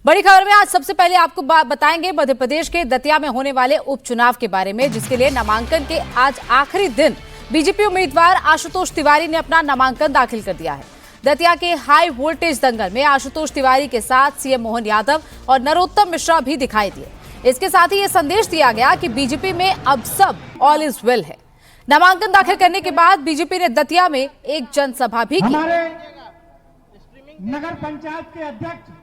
बड़ी खबर में आज सबसे पहले आपको बताएंगे मध्य प्रदेश के दतिया में होने वाले उपचुनाव के बारे में, जिसके लिए नामांकन के आज आखिरी दिन बीजेपी उम्मीदवार आशुतोष तिवारी ने अपना नामांकन दाखिल कर दिया है। दतिया के हाई वोल्टेज दंगल में आशुतोष तिवारी के साथ सीएम मोहन यादव और नरोत्तम मिश्रा भी दिखाई दिए। इसके साथ ही ये संदेश दिया गया कि बीजेपी में अब सब ऑल इज वेल है। नामांकन दाखिल करने के बाद बीजेपी ने दतिया में एक जनसभा भी की। नगर पंचायत के अध्यक्ष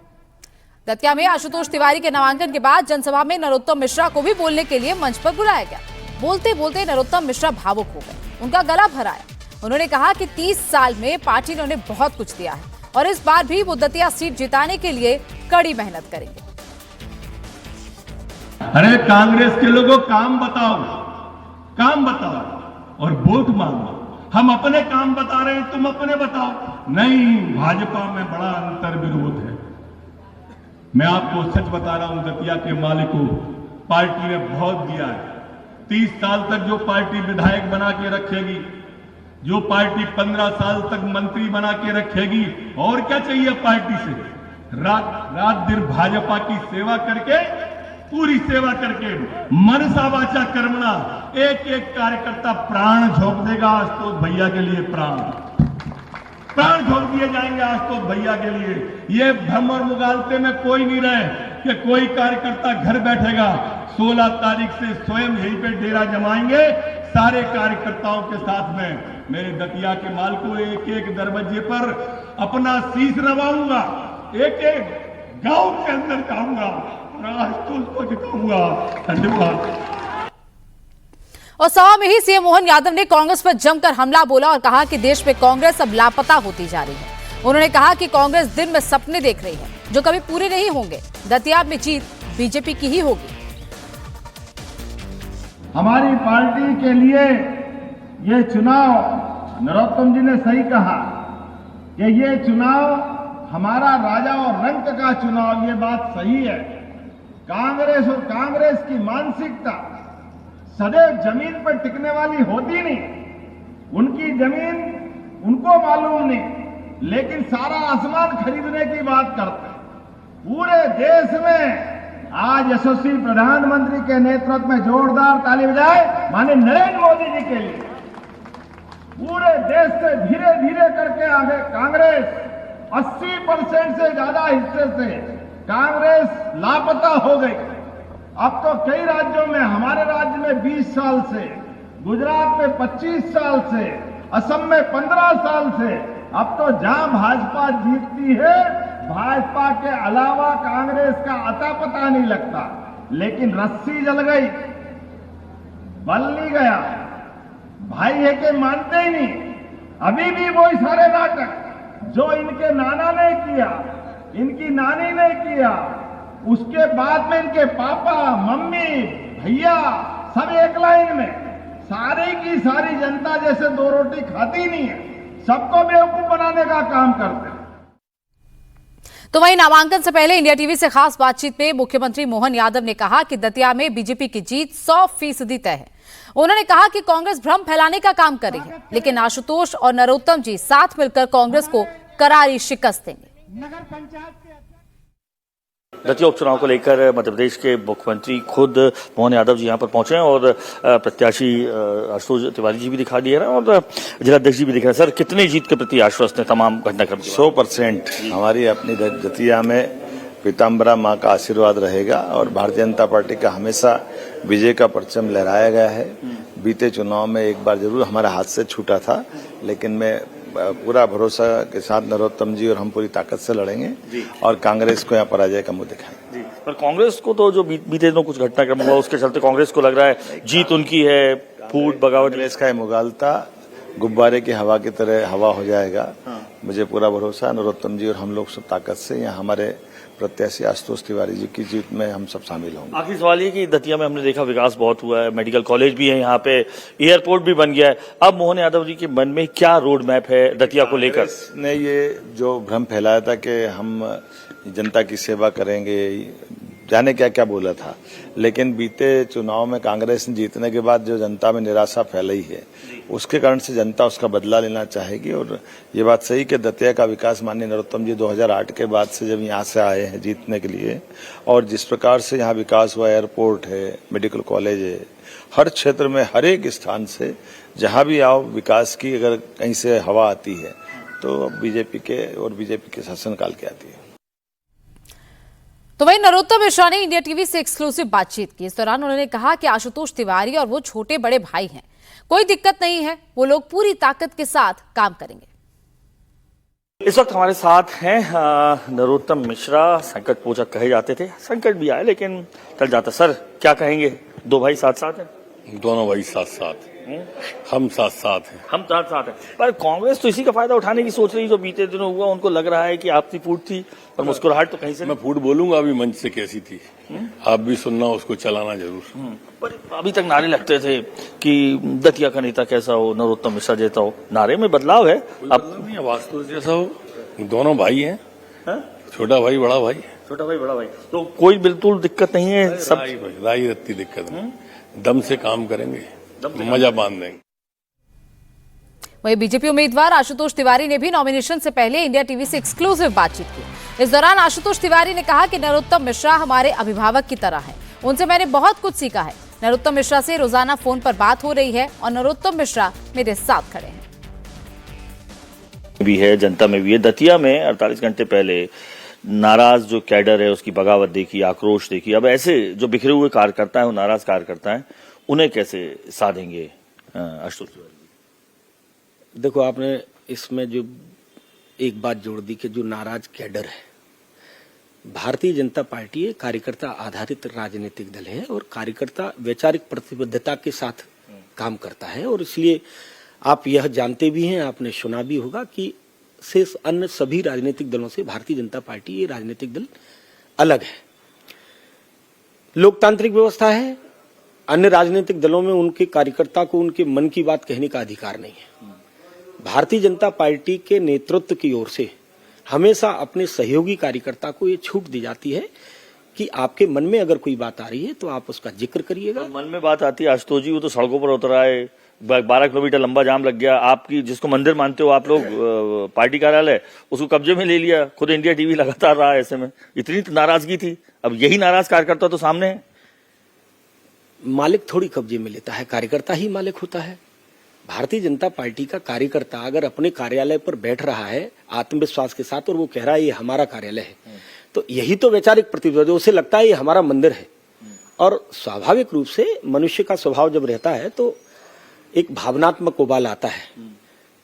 दतिया में आशुतोष तिवारी के नामांकन के बाद जनसभा में नरोत्तम मिश्रा को भी बोलने के लिए मंच पर बुलाया गया। बोलते बोलते नरोत्तम मिश्रा भावुक हो गए, उनका गला भराया। उन्होंने कहा कि 30 साल में पार्टी ने उन्हें बहुत कुछ दिया है और इस बार भी वो दतिया सीट जिताने के लिए कड़ी मेहनत करेंगे। अरे कांग्रेस के लोगों काम बताओ और वोट मांगो। हम अपने काम बता रहे हैं, तुम अपने बताओ। नहीं, भाजपा में बड़ा अंतर विरोध है। मैं आपको सच बता रहा हूं, दतिया के मालिक को पार्टी ने बहुत दिया है। 30 साल तक जो पार्टी विधायक बना के रखेगी, जो पार्टी 15 साल तक मंत्री बना के रखेगी, और क्या चाहिए पार्टी से? रात दिन भाजपा की सेवा करके, पूरी सेवा करके, मनसा वाचा कर्मणा, एक एक कार्यकर्ता प्राण झोंक देगा आशुतोष भैया के लिए। प्राण झोंक दिए जाएंगे आशुतोष भैया के लिए। ये भ्रम और मुगालते में कोई नहीं रहे कि कोई कार्यकर्ता घर बैठेगा। 16 तारीख से स्वयं यहीं पे डेरा जमाएंगे सारे कार्यकर्ताओं के साथ में। मेरे दतिया के माल को एक एक दरवाजे पर अपना शीश नवाऊंगा, एक एक गांव के अंदर जाऊंगा और आशुतोष को जिताऊंगा। धन्यवाद। और सभा में ही सीएम मोहन यादव ने कांग्रेस पर जमकर हमला बोला और कहा कि देश में कांग्रेस अब लापता होती जा रही है। उन्होंने कहा कि कांग्रेस दिन में सपने देख रही है जो कभी पूरे नहीं होंगे। दतिया में जीत बीजेपी की ही होगी। हमारी पार्टी के लिए ये चुनाव, नरोत्तम जी ने सही कहा कि ये चुनाव हमारा राजा और रंक का चुनाव। ये बात सही है। कांग्रेस और कांग्रेस की मानसिकता सदैव जमीन पर टिकने वाली होती नहीं। उनकी जमीन उनको मालूम नहीं, लेकिन सारा आसमान खरीदने की बात करते हैं। पूरे देश में आज यशस्वी प्रधानमंत्री के नेतृत्व में जोरदार ताली बजाए माननीय नरेंद्र मोदी जी के लिए। पूरे देश से धीरे धीरे करके आगे कांग्रेस 80% से ज्यादा हिस्से से कांग्रेस लापता हो गई। अब तो कई राज्यों में, हमारे राज्य में 20 साल से, गुजरात में 25 साल से, असम में 15 साल से, अब तो जहां भाजपा जीतती है, भाजपा के अलावा कांग्रेस का अता पता नहीं लगता। लेकिन रस्सी जल गई, बल नहीं गया। भाई है कि मानते ही नहीं। अभी भी वही सारे नाटक जो इनके नाना ने किया, इनकी नानी ने किया, उसके बाद में इनके पापा, मम्मी, भैया सब एक लाइन में। सारी की सारी जनता जैसे दो रोटी खाती नहीं है, सबको बेवकूफ बनाने का काम करते हैं। तो वहीं नामांकन से पहले इंडिया टीवी से खास बातचीत में मुख्यमंत्री मोहन यादव ने कहा कि दतिया में बीजेपी की जीत 100% तय है। उन्होंने कहा कि कांग्रेस भ्रम फैलाने का काम कर रही है, लेकिन आशुतोष और नरोत्तम जी साथ मिलकर कांग्रेस को करारी शिकस्त देंगे। नगर पंचायत दतिया उपचुनाव को लेकर मध्य प्रदेश के मुख्यमंत्री खुद मोहन यादव जी यहाँ पर पहुंचे हैं और प्रत्याशी आशुतोष तिवारी जी भी दिखा दिए हैं और जिलाध्यक्ष जी भी दिख रहे हैं। सर, कितनी जीत के प्रति आश्वस्त है तमाम घटनाक्रम? 100% हमारी अपनी दतिया में पीताम्बरा माँ का आशीर्वाद रहेगा और भारतीय जनता पार्टी का हमेशा विजय का परचम लहराया गया है। बीते चुनाव में एक बार जरूर हमारे हाथ से छूटा था, लेकिन मैं पूरा भरोसा के साथ नरोत्तम जी और हम पूरी ताकत से लड़ेंगे और कांग्रेस को यहाँ पराजय का मुंह दिखाएंगे। पर कांग्रेस को तो जो बीते दिनों कुछ घटनाक्रम हुआ उसके चलते कांग्रेस को लग रहा है जीत उनकी है। फूट बगावत कांग्रेस का मुगालता गुब्बारे की हवा की तरह हवा हो जाएगा। मुझे पूरा भरोसा नरोत्तम जी और हम लोग सब ताकत से यहाँ हमारे प्रत्याशी आशुतोष तिवारी जी की जीत में हम सब शामिल होंगे। आखिरी सवाल ये कि दतिया में हमने देखा विकास बहुत हुआ है, मेडिकल कॉलेज भी है, यहाँ पे एयरपोर्ट भी बन गया है। अब मोहन यादव जी के मन में क्या रोड मैप है दतिया को लेकर? ने ये जो भ्रम फैलाया था कि हम जनता की सेवा करेंगे, जाने क्या क्या बोला था, लेकिन बीते चुनाव में कांग्रेस ने जीतने के बाद जो जनता में निराशा फैलाई है, उसके कारण से जनता उसका बदला लेना चाहेगी। और ये बात सही कि दतिया का विकास माननीय नरोत्तम जी 2008 के बाद से जब यहाँ से आए हैं जीतने के लिए, और जिस प्रकार से यहाँ विकास हुआ, एयरपोर्ट है, मेडिकल कॉलेज है, हर क्षेत्र में हर एक स्थान से जहाँ भी आओ विकास की अगर कहीं से हवा आती है तो बीजेपी के शासनकाल की आती है। तो वहीं नरोत्तम मिश्रा ने इंडिया टीवी से एक्सक्लूसिव बातचीत की। इस दौरान उन्होंने कहा कि आशुतोष तिवारी और वो छोटे बड़े भाई हैं, कोई दिक्कत नहीं है, वो लोग पूरी ताकत के साथ काम करेंगे। इस वक्त हमारे साथ हैं नरोत्तम मिश्रा। संकट मोचक कहे जाते थे, संकट भी आए लेकिन टल जाता। सर क्या कहेंगे, दो भाई साथ साथ हैं? दोनों भाई साथ साथ, हम साथ साथ हैं। हम साथ साथ हैं, पर कांग्रेस तो इसी का फायदा उठाने की सोच रही। जो बीते दिनों हुआ उनको लग रहा है कि आपसी फूट थी और मुस्कुराहट तो कहीं से। मैं फूट बोलूंगा अभी मंच से कैसी थी, आप भी सुनना, उसको चलाना जरूर। पर अभी तक नारे लगते थे कि दतिया का नेता कैसा हो, नरोत्तम मिश्रा जैसा हो। नारे में बदलाव है अब नहीं, वास्तव जैसा हो। दोनों भाई हैं, छोटा भाई बड़ा भाई। छोटा भाई बड़ा भाई, तो कोई बिल्कुल दिक्कत नहीं है। सब राई रत्ती दिक्कत नहीं, दम से काम करेंगे, मजा बांध देंगे। वहीं बीजेपी उम्मीदवार आशुतोष तिवारी ने भी नॉमिनेशन से पहले इंडिया टीवी से एक्सक्लूसिव बातचीत की। इस दौरान आशुतोष तिवारी ने कहा कि नरोत्तम मिश्रा हमारे अभिभावक की तरह है, उनसे मैंने बहुत कुछ सीखा है। नरोत्तम मिश्रा से रोजाना फोन पर बात हो रही है और नरोत्तम मिश्रा मेरे साथ खड़े हैं। भी है, जनता में भी है। दतिया में 48 घंटे पहले नाराज जो कैडर है उसकी बगावत देखी, आक्रोश देखी। अब ऐसे जो बिखरे हुए कार्यकर्ता है, वो नाराज कार्यकर्ता है, उन्हें कैसे साधेंगे आशुतोष तिवारी? देखो, आपने इसमें जो एक बात जोड़ दी कि जो नाराज कैडर है, भारतीय जनता पार्टी एक कार्यकर्ता आधारित राजनीतिक दल है और कार्यकर्ता वैचारिक प्रतिबद्धता के साथ काम करता है। और इसलिए आप यह जानते भी हैं, आपने सुना भी होगा कि शेष अन्य सभी राजनीतिक दलों से भारतीय जनता पार्टी ये राजनीतिक दल अलग है। लोकतांत्रिक व्यवस्था है, अन्य राजनीतिक दलों में उनके कार्यकर्ता को उनके मन की बात कहने का अधिकार नहीं है। भारतीय जनता पार्टी के नेतृत्व की ओर से हमेशा अपने सहयोगी कार्यकर्ता को ये छूट दी जाती है कि आपके मन में अगर कोई बात आ रही है तो आप उसका जिक्र करिएगा। तो मन में बात आती है आशुतोष जी, वो तो सड़कों पर उतर आए, 12 किलोमीटर लंबा जाम लग गया। आपकी जिसको मंदिर मानते हो आप लोग, पार्टी कार्यालय, उसको कब्जे में ले लिया। खुद इंडिया टीवी लगातार रहा ऐसे में, इतनी नाराजगी थी। अब यही नाराज कार्यकर्ता तो सामने है। मालिक थोड़ी कब्जे में लेता है, कार्यकर्ता ही मालिक होता है। भारतीय जनता पार्टी का कार्यकर्ता अगर अपने कार्यालय पर बैठ रहा है आत्मविश्वास के साथ और वो कह रहा है ये हमारा कार्यालय है, तो यही तो वैचारिक प्रतिबद्धता, उसे लगता है ये हमारा मंदिर है। और स्वाभाविक रूप से मनुष्य का स्वभाव जब रहता है तो एक भावनात्मक उबाल आता है।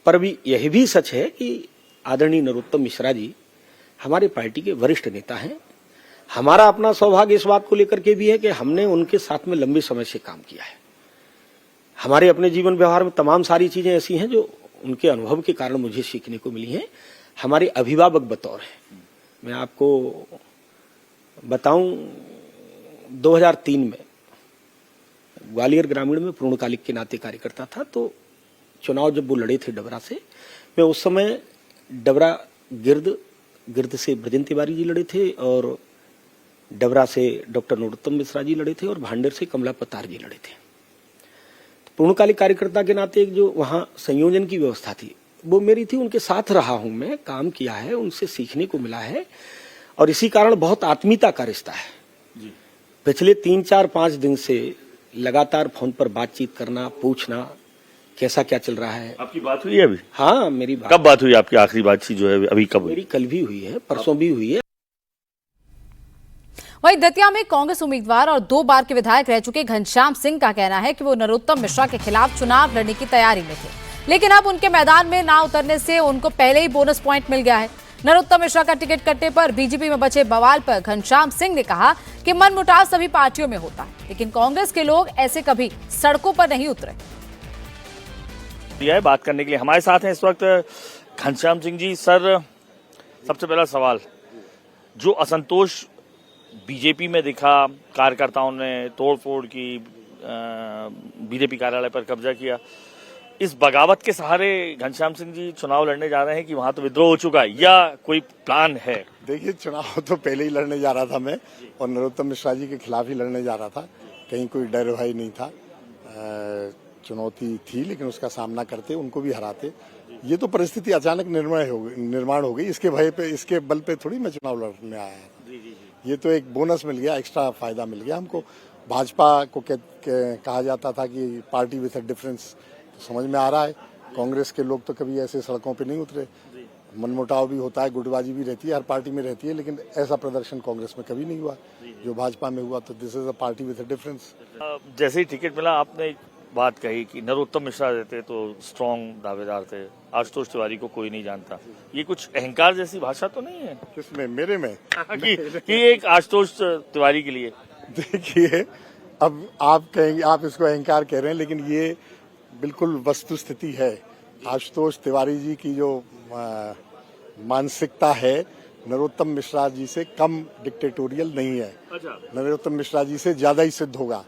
पर अभी यह भी सच है कि आदरणीय नरोत्तम मिश्रा जी हमारे पार्टी के वरिष्ठ नेता हैं। हमारा अपना सौभाग्य इस बात को लेकर के भी है कि हमने उनके साथ में लंबे समय से काम किया है। हमारे अपने जीवन व्यवहार में तमाम सारी चीजें ऐसी हैं जो उनके अनुभव के कारण मुझे सीखने को मिली हैं। हमारे अभिभावक बतौर है, मैं आपको बताऊं, 2003 में ग्वालियर ग्रामीण में पूर्णकालिक के नाते कार्यकर्ता था। तो चुनाव जब वो लड़े थे डबरा से, मैं उस समय डबरा गिर्द से ब्रजेंद्र तिवारी जी लड़े थे और डबरा से डॉक्टर नरोत्तम मिश्रा जी लड़े थे और भांडेर से कमला पतार जी लड़े थे। पूर्णकालिक कार्यकर्ता के नाते एक जो वहां संयोजन की व्यवस्था थी वो मेरी थी, उनके साथ रहा हूं, मैं काम किया है, उनसे सीखने को मिला है और इसी कारण बहुत आत्मीयता का रिश्ता है। पिछले 3, 4, 5 दिन से लगातार फोन पर बातचीत करना, पूछना कैसा क्या चल रहा है। आपकी बात हुई है अभी? हाँ, मेरी बात। कब बात हुई आपकी आखिरी बातचीत जो है अभी कब हुई? मेरी कल भी हुई है, परसों भी हुई है। वहीं दतिया में कांग्रेस उम्मीदवार और 2 बार के विधायक रह चुके घनश्याम सिंह का कहना है कि वो नरोत्तम मिश्रा के खिलाफ चुनाव लड़ने की तैयारी में थे, लेकिन अब उनके मैदान में ना उतरने से उनको पहले ही बोनस पॉइंट मिल गया है। नरोत्तम मिश्रा का टिकट कटने पर बीजेपी में बचे बवाल पर घनश्याम सिंह ने कहा कि मनमुटाव सभी पार्टियों में होता है, लेकिन कांग्रेस के लोग ऐसे कभी सड़कों पर नहीं उतरे। बात करने के लिए हमारे साथ हैं इस वक्त घनश्याम सिंह जी। सर, सबसे पहला सवाल, जो असंतोष बीजेपी में दिखा, कार्यकर्ताओं ने तोड़फोड़ की, बीजेपी कार्यालय पर कब्जा किया, इस बगावत के सहारे घनश्याम सिंह जी चुनाव लड़ने जा रहे हैं कि वहां तो विद्रोह हो चुका है, या कोई प्लान है? देखिए, चुनाव तो पहले ही लड़ने जा रहा था मैं, और नरोत्तम मिश्रा जी के खिलाफ ही लड़ने जा रहा था। कहीं कोई डर भय नहीं था। चुनौती थी, लेकिन उसका सामना करते, उनको भी हराते। ये तो परिस्थिति अचानक निर्माण हो गई। इसके भय पे, इसके बल पे थोड़ी मैं चुनाव लड़ने आया था। ये तो एक बोनस मिल गया, एक्स्ट्रा फायदा मिल गया हमको। भाजपा को कहा जाता था कि पार्टी विथ अ डिफरेंस, समझ में आ रहा है। कांग्रेस के लोग तो कभी ऐसे सड़कों पे नहीं उतरे। मनमुटाव भी होता है, गुटबाजी भी रहती है, हर पार्टी में रहती है, लेकिन ऐसा प्रदर्शन कांग्रेस में कभी नहीं हुआ जो भाजपा में हुआ। तो this is a party with a difference. जैसे ही टिकट मिला, आपने एक बात कही कि नरोत्तम मिश्रा रहते तो स्ट्रॉन्ग दावेदार थे, आशुतोष तिवारी को कोई नहीं जानता। ये कुछ अहंकार जैसी भाषा तो नहीं है? किसमें? मेरे में? कि एक आशुतोष तिवारी के लिए। देखिए, अब आप कहेंगे, आप इसको अहंकार कह रहे हैं, लेकिन ये बिल्कुल वस्तु स्थिति है। आशुतोष तिवारी जी की जो मानसिकता है, नरोत्तम मिश्रा जी से कम डिक्टेटोरियल नहीं है। नरोत्तम मिश्रा जी से ज्यादा ही सिद्ध होगा।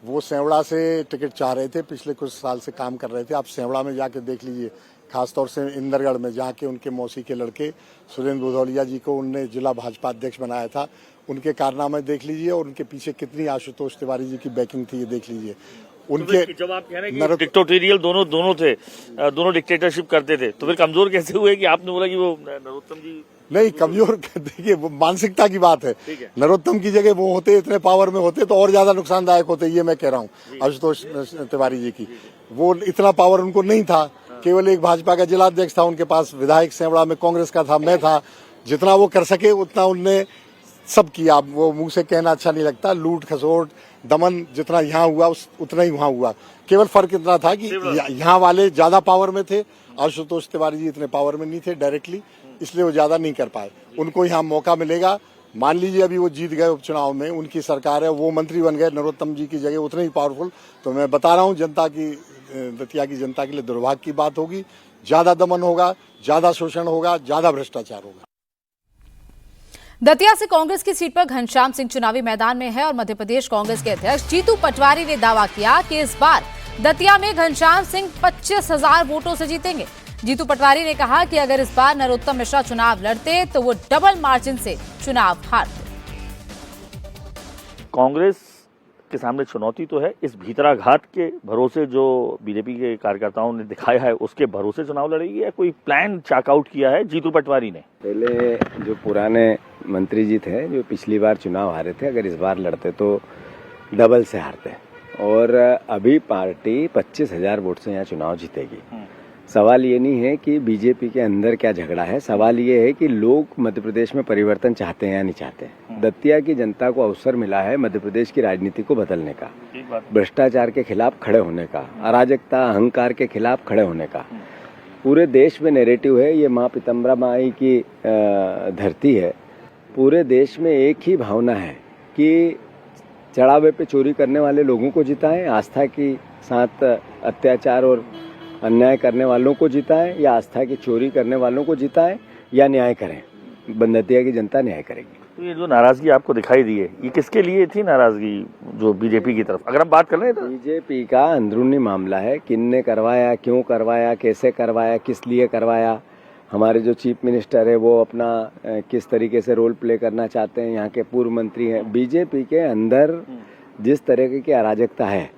वो सेवड़ा से टिकट चाह रहे थे, पिछले कुछ साल से काम कर रहे थे। आप सेवड़ा में जाके देख लीजिए, खासतौर से इंदरगढ़ में, जहाँ के उनके मौसी के लड़के सुरेंद्र भदौलिया जी को उनने जिला भाजपा अध्यक्ष बनाया था। उनके कारनामे देख लीजिए, और उनके पीछे कितनी आशुतोष तिवारी जी की बैकिंग थी, ये देख लीजिए। उनके जब आप कह रहे हैं कि डिक्टेटोरियल दोनों थे, दोनों डिक्टेटरशिप करते थे, तो फिर कमजोर कैसे हुए कि आपने बोला कि वो नरोत्तम जी? नहीं, कमजोर देखिए, वो मानसिकता की बात है। नरोत्तम की जगह वो होते, इतने पावर में होते तो और ज्यादा नुकसानदायक होते, ये मैं कह रहा हूँ। आशुतोष तिवारी जी की वो इतना पावर उनको नहीं था। केवल एक भाजपा का जिलाध्यक्ष था उनके पास, विधायक सेवड़ा में कांग्रेस का था, मैं था। जितना वो कर सके उतना उनने सब किया। वो मुंह से कहना अच्छा नहीं लगता। लूट खसोट दमन जितना यहाँ हुआ उतना ही वहां हुआ। केवल फर्क इतना था कि यहाँ वाले ज्यादा पावर में थे, आशुतोष तिवारी जी इतने पावर में नहीं थे डायरेक्टली, इसलिए वो ज्यादा नहीं कर पाए। उनको यहाँ मौका मिलेगा। मान लीजिए अभी वो जीत गए उपचुनाव में, उनकी सरकार है, वो मंत्री बन गए नरोत्तम जी की जगह, उतने ही पावरफुल। तो मैं बता रहा हूँ, जनता की, दतिया की जनता के लिए दुर्भाग्य की बात होगी। ज्यादा दमन होगा, ज्यादा शोषण होगा, ज्यादा भ्रष्टाचार होगा। दतिया से कांग्रेस की सीट पर घनश्याम सिंह चुनावी मैदान में है और मध्य प्रदेश कांग्रेस के अध्यक्ष जीतू पटवारी ने दावा किया कि इस बार दतिया में घनश्याम सिंह 25,000 वोटों से जीतेंगे। जीतू पटवारी ने कहा कि अगर इस बार नरोत्तम मिश्रा चुनाव लड़ते तो वो डबल मार्जिन से चुनाव हारते। कांग्रेस के सामने चुनौती तो है, इस भीतराघात के भरोसे जो बीजेपी के कार्यकर्ताओं ने दिखाया है, उसके भरोसे चुनाव लड़ेगी, या कोई प्लान चेकआउट किया है जीतू पटवारी ने? पहले जो पुराने मंत्री जी थे, जो पिछली बार चुनाव हारे थे, अगर इस बार लड़ते तो डबल से हारते। और अभी पार्टी 25,000 वोट से यहाँ चुनाव जीतेगी। सवाल ये नहीं है कि बीजेपी के अंदर क्या झगड़ा है, सवाल ये है कि लोग मध्य प्रदेश में परिवर्तन चाहते हैं या नहीं चाहते। दतिया की जनता को अवसर मिला है मध्य प्रदेश की राजनीति को बदलने का, भ्रष्टाचार के खिलाफ खड़े होने का, अराजकता अहंकार के खिलाफ खड़े होने का। पूरे देश में नैरेटिव है, ये माँ पीताम्बरा माई की धरती है। पूरे देश में एक ही भावना है कि चढ़ावे पे चोरी करने वाले लोगों को जिताएं, आस्था के साथ अत्याचार और अन्याय करने वालों को जिताएं, या आस्था की चोरी करने वालों को जिताएं, या न्याय करें। दतिया की जनता न्याय करेगी। तो ये जो नाराजगी आपको दिखाई दी है, ये किसके लिए थी नाराजगी? जो बीजेपी की तरफ अगर हम बात कर रहे हैं तो बीजेपी का अंदरूनी मामला है। किसने करवाया, क्यों करवाया, कैसे करवाया, किस लिए करवाया। हमारे जो चीफ मिनिस्टर है वो अपना किस तरीके से रोल प्ले करना चाहते हैं, यहाँ के पूर्व मंत्री हैं। बीजेपी के अंदर जिस तरह की अराजकता है,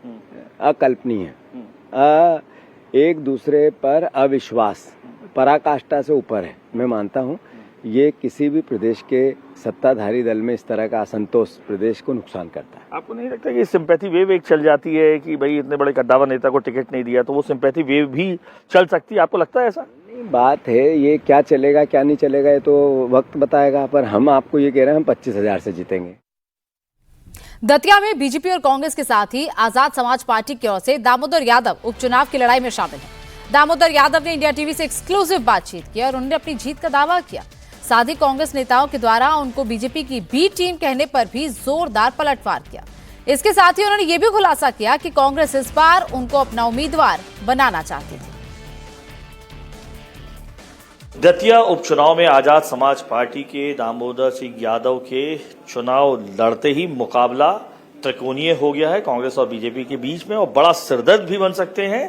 अकल्पनीय है, एक दूसरे पर अविश्वास पराकाष्ठा से ऊपर है। मैं मानता हूँ ये किसी भी प्रदेश के सत्ताधारी दल में इस तरह का असंतोष प्रदेश को नुकसान करता है। आपको नहीं लगता कि सिंपैथी वेव एक चल जाती है कि भाई इतने बड़े कद्दावर नेता को टिकट नहीं दिया, तो वो सिंपैथी वेव भी चल सकती है? आपको लगता है ऐसा? नहीं, बात है ये क्या चलेगा क्या नहीं चलेगा ये तो वक्त बताएगा, पर हम आपको ये कह रहे हैं हम 25,000 से जीतेंगे। दतिया में बीजेपी और कांग्रेस के साथ ही आजाद समाज पार्टी की ओर से दामोदर यादव उपचुनाव की लड़ाई में शामिल हैं। दामोदर यादव ने इंडिया टीवी से एक्सक्लूसिव बातचीत की और उन्होंने अपनी जीत का दावा किया। साथ ही कांग्रेस नेताओं के द्वारा उनको बीजेपी की बी टीम कहने पर भी जोरदार पलटवार किया। इसके साथ ही उन्होंने ये भी खुलासा किया कि कांग्रेस इस बार उनको अपना उम्मीदवार बनाना चाहती थी। दतिया उपचुनाव में आजाद समाज पार्टी के दामोदर सिंह यादव के चुनाव लड़ते ही मुकाबला त्रिकोणीय हो गया है कांग्रेस और बीजेपी के बीच में, और बड़ा सिरदर्द भी बन सकते हैं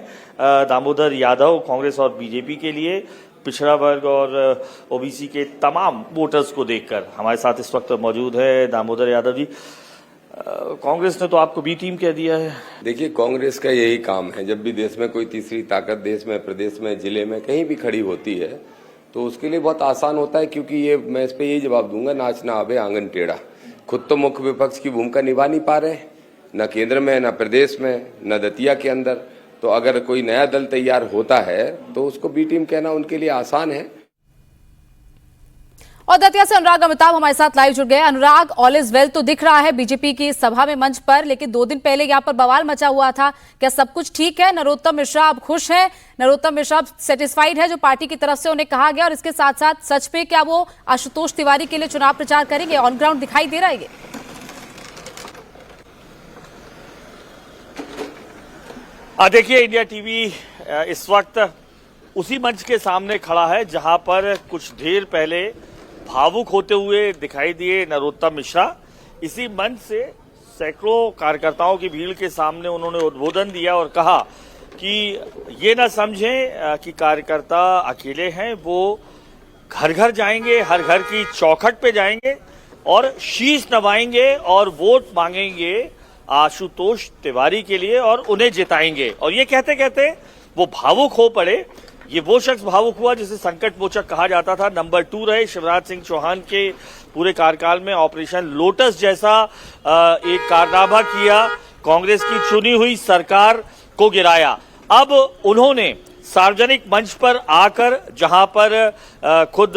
दामोदर यादव कांग्रेस और बीजेपी के लिए, पिछड़ा वर्ग और ओबीसी के तमाम वोटर्स को देखकर। हमारे साथ इस वक्त मौजूद है दामोदर यादव जी। कांग्रेस ने तो आपको बी टीम कह दिया है। देखिए, कांग्रेस का यही काम है, जब भी देश में कोई तीसरी ताकत देश में, प्रदेश में, जिले में कहीं भी खड़ी होती है तो उसके लिए बहुत आसान होता है, क्योंकि ये मैं इस पे यही जवाब दूंगा, नाच ना आवे आंगन टेढ़ा। खुद तो मुख्य विपक्ष की भूमिका निभा नहीं पा रहे, न केंद्र में, न प्रदेश में, न दतिया के अंदर। तो अगर कोई नया दल तैयार होता है तो उसको बी टीम कहना उनके लिए आसान है। और दतिया से अनुराग अमिताभ हमारे साथ लाइव जुड़ गए। अनुराग, ऑल इज वेल तो दिख रहा है बीजेपी की सभा में मंच पर, लेकिन 2 दिन पहले यहां पर बवाल मचा हुआ था। क्या सब कुछ ठीक है? नरोत्तम मिश्रा अब खुश हैं? नरोत्तम मिश्रा सेटिस्फाइड है जो पार्टी की तरफ से उन्हें कहा गया? और इसके साथ साथ सच पे क्या वो आशुतोष तिवारी के लिए चुनाव प्रचार करेंगे? ऑन ग्राउंड दिखाई दे रहा है ये? देखिए, इंडिया टीवी इस वक्त उसी मंच के सामने खड़ा है जहां पर कुछ देर पहले भावुक होते हुए दिखाई दिए नरोत्तम मिश्रा। इसी मंच से सैकड़ों कार्यकर्ताओं की भीड़ के सामने उन्होंने उद्बोधन दिया और कहा कि ये ना समझें कि कार्यकर्ता अकेले हैं, वो घर घर जाएंगे, हर घर की चौखट पे जाएंगे और शीश नवाएंगे और वोट मांगेंगे आशुतोष तिवारी के लिए और उन्हें जिताएंगे। और ये कहते कहते वो भावुक हो पड़े। ये वो शख्स भावुक हुआ जिसे संकट मोचक कहा जाता था। नंबर 2 रहे शिवराज सिंह चौहान के पूरे कार्यकाल में, ऑपरेशन लोटस जैसा एक कारनामा किया, कांग्रेस की चुनी हुई सरकार को गिराया। अब उन्होंने सार्वजनिक मंच पर आकर, जहां पर खुद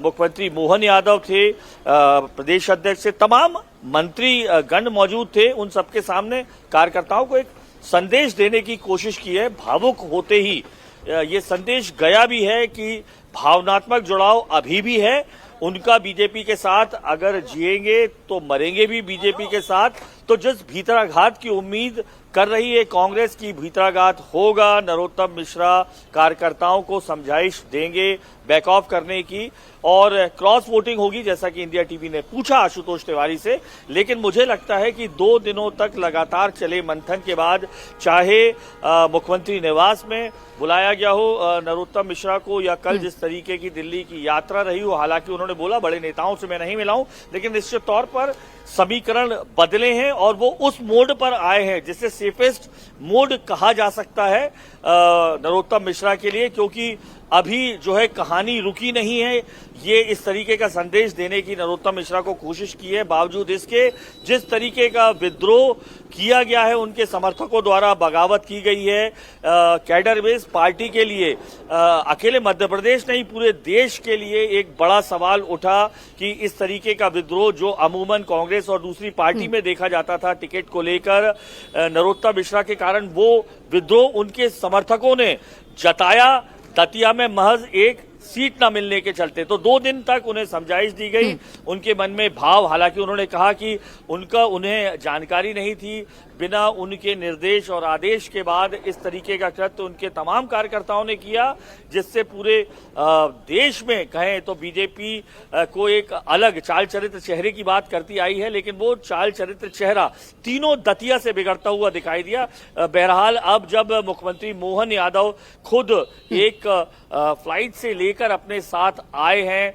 मुख्यमंत्री मोहन यादव थे, प्रदेश अध्यक्ष थे, तमाम मंत्री गण मौजूद थे, उन सबके सामने कार्यकर्ताओं को एक संदेश देने की कोशिश की है। भावुक होते ही ये संदेश गया भी है कि भावनात्मक जुड़ाव अभी भी है उनका बीजेपी के साथ। अगर जिएंगे तो मरेंगे भी बीजेपी के साथ। तो जिस भीतराघात की उम्मीद कर रही है कांग्रेस की, भीतराघात होगा। नरोत्तम मिश्रा कार्यकर्ताओं को समझाइश देंगे बैक ऑफ करने की, और क्रॉस वोटिंग होगी जैसा कि इंडिया टीवी ने पूछा आशुतोष तिवारी से। लेकिन मुझे लगता है कि 2 दिनों तक लगातार चले मंथन के बाद, चाहे मुख्यमंत्री निवास में बुलाया गया हो नरोत्तम मिश्रा को, या कल जिस तरीके की दिल्ली की यात्रा रही हो, हालांकि उन्होंने बोला बड़े नेताओं से मैं नहीं मिला हूं, लेकिन निश्चित तौर पर समीकरण बदले हैं और वो उस मोड पर आए हैं जिसे सेफेस्ट मोड कहा जा सकता है नरोत्तम मिश्रा के लिए, क्योंकि अभी जो है कहानी रुकी नहीं है। ये इस तरीके का संदेश देने की नरोत्तम मिश्रा को कोशिश की है, बावजूद इसके जिस तरीके का विद्रोह किया गया है, उनके समर्थकों द्वारा बगावत की गई है। कैडर बेस पार्टी के लिए अकेले मध्य प्रदेश नहीं, पूरे देश के लिए एक बड़ा सवाल उठा कि इस तरीके का विद्रोह जो अमूमन कांग्रेस और दूसरी पार्टी में देखा जाता था टिकट को लेकर, नरोत्तम मिश्रा के कारण वो विद्रोह उनके समर्थकों ने जताया दतिया में महज एक सीट न मिलने के चलते। तो 2 दिन तक उन्हें समझाइश दी गई, उनके मन में भाव, हालांकि उन्होंने कहा कि उन्हें जानकारी नहीं थी, बिना उनके निर्देश और आदेश के बाद इस तरीके का कृत्य उनके तमाम कार्यकर्ताओं ने किया, जिससे पूरे देश में कहें तो बीजेपी को एक अलग चाल चरित्र चेहरे की बात करती आई है, लेकिन वो चाल चरित्र चेहरा तीनों दतिया से बिगड़ता हुआ दिखाई दिया। बहरहाल अब जब मुख्यमंत्री मोहन यादव खुद एक फ्लाइट से लेकर अपने साथ आए हैं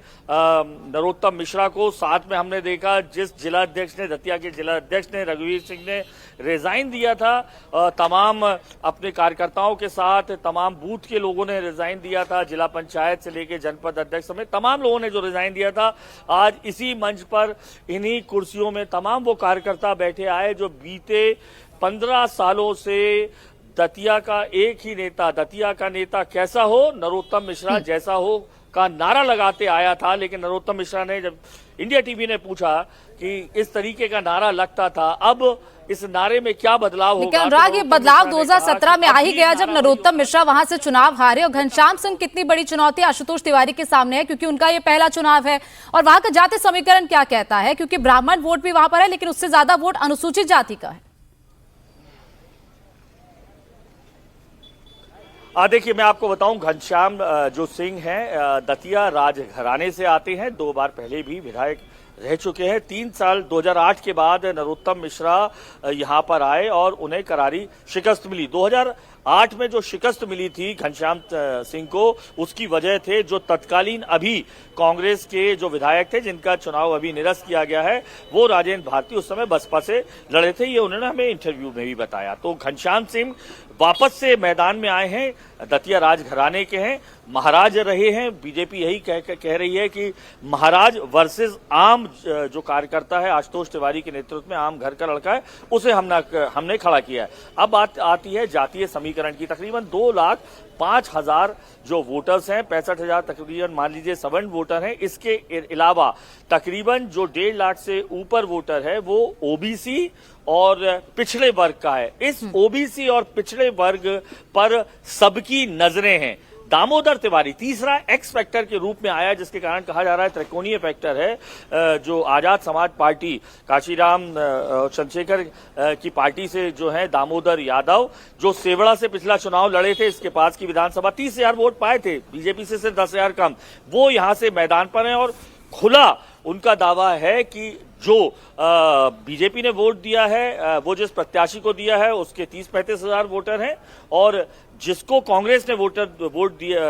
नरोत्तम मिश्रा को, साथ में हमने देखा जिस जिला अध्यक्ष ने, दतिया के जिला अध्यक्ष ने, रघुवीर सिंह ने रिजाइन दिया था, तमाम अपने कार्यकर्ताओं के साथ तमाम बूथ के लोगों ने रिजाइन दिया था, जिला पंचायत से लेकर जनपद अध्यक्ष समेत तमाम लोगों ने जो रिजाइन दिया था, आज इसी मंच पर इन्हीं कुर्सियों में तमाम वो कार्यकर्ता बैठे आए जो बीते 15 सालों से दतिया का एक ही नेता, दतिया का नेता कैसा हो, नरोत्तम मिश्रा जैसा हो का नारा लगाते आया था। लेकिन नरोत्तम मिश्रा ने, जब इंडिया टीवी ने पूछा कि इस तरीके का नारा लगता था, अब इस नारे में क्या बदलाव होगा? अनुराग, ये बदलाव 2017 में आ ही गया जब नरोत्तम मिश्रा वहां से चुनाव हारे, और घनश्याम सिंह कितनी बड़ी चुनौती आशुतोष तिवारी के सामने है, क्योंकि उनका ये पहला चुनाव है। और वहां का जाति समीकरण क्या कहता है, क्योंकि ब्राह्मण वोट भी वहां पर है, लेकिन उससे ज्यादा वोट अनुसूचित जाति का है। देखिए, मैं आपको बताऊं, घनश्याम जो सिंह हैं दतिया राजघराने से आते हैं, 2 बार पहले भी विधायक रह चुके हैं। 3 साल 2008 के बाद नरोत्तम मिश्रा यहां पर आए और उन्हें करारी शिकस्त मिली। 2008 में जो शिकस्त मिली थी घनश्याम सिंह को, उसकी वजह थे जो तत्कालीन अभी कांग्रेस के जो विधायक थे जिनका चुनाव अभी निरस्त किया गया है, वो राजेंद्र भारती उस समय बसपा से लड़े थे। ये उन्होंने हमें इंटरव्यू में भी बताया। तो घनश्याम सिंह वापस से मैदान में आए हैं, दतिया राजघराने के हैं, महाराज रहे हैं। बीजेपी यही कह रही है कि महाराज वर्सेस आम जो कार्यकर्ता है आशुतोष तिवारी के नेतृत्व में, आम घर का लड़का है, उसे हमने खड़ा किया है। अब आती है जातीय समीकरण की। तकरीबन 2,05,000 जो वोटर्स हैं, 65,000 तकरीबन मान लीजिए सवर्ण वोटर हैं। इसके अलावा तकरीबन जो 1.5 लाख से ऊपर वोटर है वो ओबीसी और पिछड़े वर्ग का है। इस ओबीसी और पिछड़े वर्ग पर सबकी नजरें हैं। दामोदर तिवारी तीसरा एक्स फैक्टर के रूप में आया, जिसके कारण कहा जा रहा है त्रिकोणीय फैक्टर है। जो आजाद समाज पार्टी काशीराम चंद्रशेखर की पार्टी से जो है दामोदर यादव, जो सेवड़ा से पिछला चुनाव लड़े थे, इसके पास की विधानसभा 30,000 वोट पाए थे, बीजेपी से सिर्फ 10,000 कम, वो यहां से मैदान पर हैं और खुला उनका दावा है कि जो बीजेपी ने वोट दिया है, वो जिस प्रत्याशी को दिया है उसके 30-35,000 वोटर हैं और जिसको कांग्रेस ने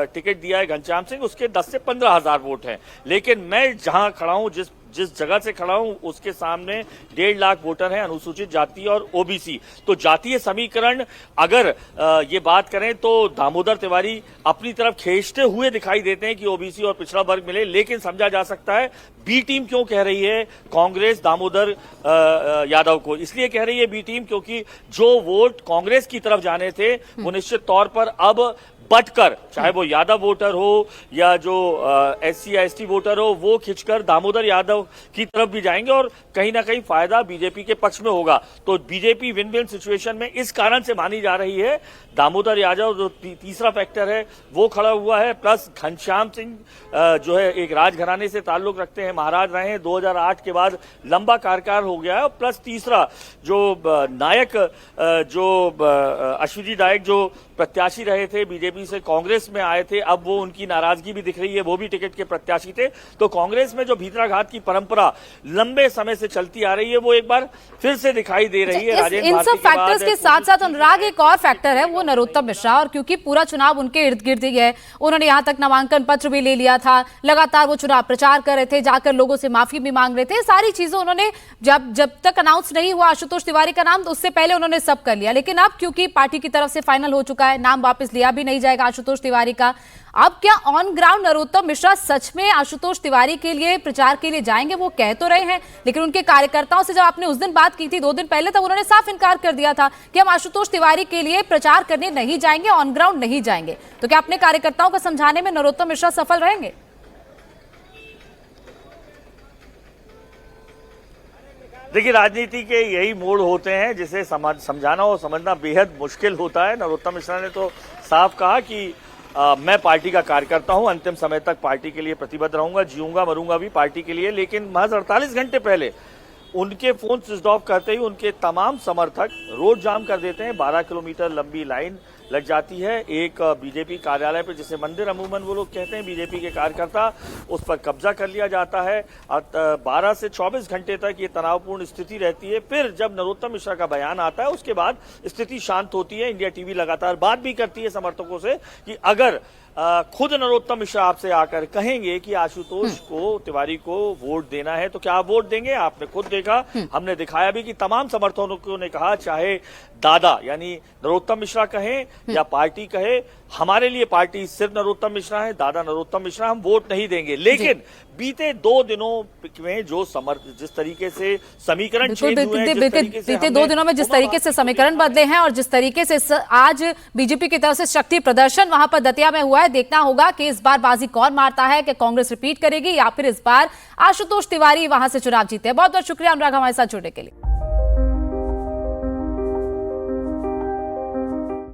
टिकट दिया है घनश्याम सिंह, उसके 10 से 15,000 वोट हैं। लेकिन मैं जहां खड़ा हूं, जिस जगह से खड़ा हूं, उसके सामने 1.5 लाख वोटर हैं अनुसूचित जाति और ओबीसी। तो जातीय समीकरण अगर ये बात करें तो दामोदर तिवारी अपनी तरफ खींचते हुए दिखाई देते हैं कि ओबीसी और पिछड़ा वर्ग मिले। लेकिन समझा जा सकता है बी टीम क्यों कह रही है कांग्रेस दामोदर यादव को। इसलिए कह रही है बी टीम क्योंकि जो वोट कांग्रेस की तरफ जाने थे वो निश्चित तौर पर अब बटकर, चाहे वो यादव वोटर हो या जो एससी या एसटी वोटर हो, वो खिंचकर दामोदर यादव की तरफ भी जाएंगे और कहीं ना कहीं फायदा बीजेपी के पक्ष में होगा। तो बीजेपी विन विन सिचुएशन में इस कारण से मानी जा रही है। दामोदर यादव जो तीसरा फैक्टर है वो खड़ा हुआ है, प्लस घनश्याम सिंह जो है एक राजघराने से ताल्लुक रखते हैं, महाराज रहे हैं, 2008 के बाद लंबा कार्यकाल हो गया है। प्लस तीसरा जो नायक जो अश्वनी नायक जो प्रत्याशी रहे थे, बीजेपी से कांग्रेस में आए थे, अब वो उनकी नाराजगी भी दिख रही है, वो भी टिकट के प्रत्याशी थे। तो कांग्रेस में जो भीतराघात की परंपरा लंबे समय से चलती आ रही है वो एक बार फिर से दिखाई दे रही है। इन सब फैक्टर्स के साथ साथ अनुराग एक और फैक्टर है, वो नरोत्तम मिश्रा, और क्योंकि पूरा चुनाव उनके इर्द गिर्द ही है, उन्होंने यहां तक नामांकन पत्र भी ले लिया था, लगातार वो चुनाव प्रचार कर रहे थे, जाकर लोगों से माफी भी मांग रहे थे। सारी चीजें उन्होंने जब तक अनाउंस नहीं हुआ आशुतोष तिवारी का नाम, तो उससे पहले उन्होंने सब कर लिया। लेकिन अब क्योंकि पार्टी की तरफ से फाइनल हो चुका है, नाम वापस लिया भी नहीं जाएगा आशुतोष तिवारी का, अब क्या ऑन ग्राउंड नरोत्तम मिश्रा सच में आशुतोष तिवारी के लिए प्रचार के लिए जाएंगे? वो कह तो रहे हैं, लेकिन उनके कार्यकर्ताओं से जब आपने उस दिन बात की थी 2 दिन पहले, तब उन्होंने साफ इनकार कर दिया था कि हम आशुतोष तिवारी के लिए प्रचार करने नहीं जाएंगे, ऑन ग्राउंड नहीं जाएंगे। तो क्या अपने कार्यकर्ताओं को समझाने में नरोत्तम मिश्रा सफल रहेंगे? देखिए, राजनीति के यही मोड़ होते हैं जिसे समझाना और समझना बेहद मुश्किल होता है। नरोत्तम मिश्रा ने तो साफ कहा कि मैं पार्टी का कार्यकर्ता हूं, अंतिम समय तक पार्टी के लिए प्रतिबद्ध रहूंगा, जीऊंगा मरूंगा भी पार्टी के लिए। लेकिन महज 48 घंटे पहले उनके फोन स्विच ऑफ करते ही उनके तमाम समर्थक रोड जाम कर देते हैं। 12 किलोमीटर लंबी लाइन लग जाती है एक बीजेपी कार्यालय पर, जिसे मंदिर अमूमन वो लोग कहते हैं बीजेपी के कार्यकर्ता, उस पर कब्जा कर लिया जाता है। 12 से 24 घंटे तक ये तनावपूर्ण स्थिति रहती है। फिर जब नरोत्तम मिश्रा का बयान आता है उसके बाद स्थिति शांत होती है। इंडिया टीवी लगातार बात भी करती है समर्थकों से कि अगर खुद नरोत्तम मिश्रा आपसे आकर कहेंगे कि आशुतोष को तिवारी को वोट देना है तो क्या आप वोट देंगे? आपने खुद देखा, हमने दिखाया भी कि तमाम समर्थकों ने कहा, चाहे दादा यानी नरोत्तम मिश्रा कहें या पार्टी कहे, हमारे लिए पार्टी सिर्फ नरोत्तम मिश्रा है, दादा नरोत्तम मिश्रा, हम वोट नहीं देंगे। लेकिन बीते 2 दिनों में जो जिस तरीके से समीकरण चेंज हुए हैं, बीते 2 दिनों में जिस तरीके से समीकरण बदले हैं और जिस तरीके से आज बीजेपी की तरफ से शक्ति प्रदर्शन वहां पर दतिया में हुआ है, देखना होगा कि इस बार बाजी कौन मारता है, कि कांग्रेस रिपीट करेगी या फिर इस बार आशुतोष तिवारी वहां से चुनाव जीते हैं। बहुत बहुत शुक्रिया अनुराग हमारे साथ जुड़ने के लिए।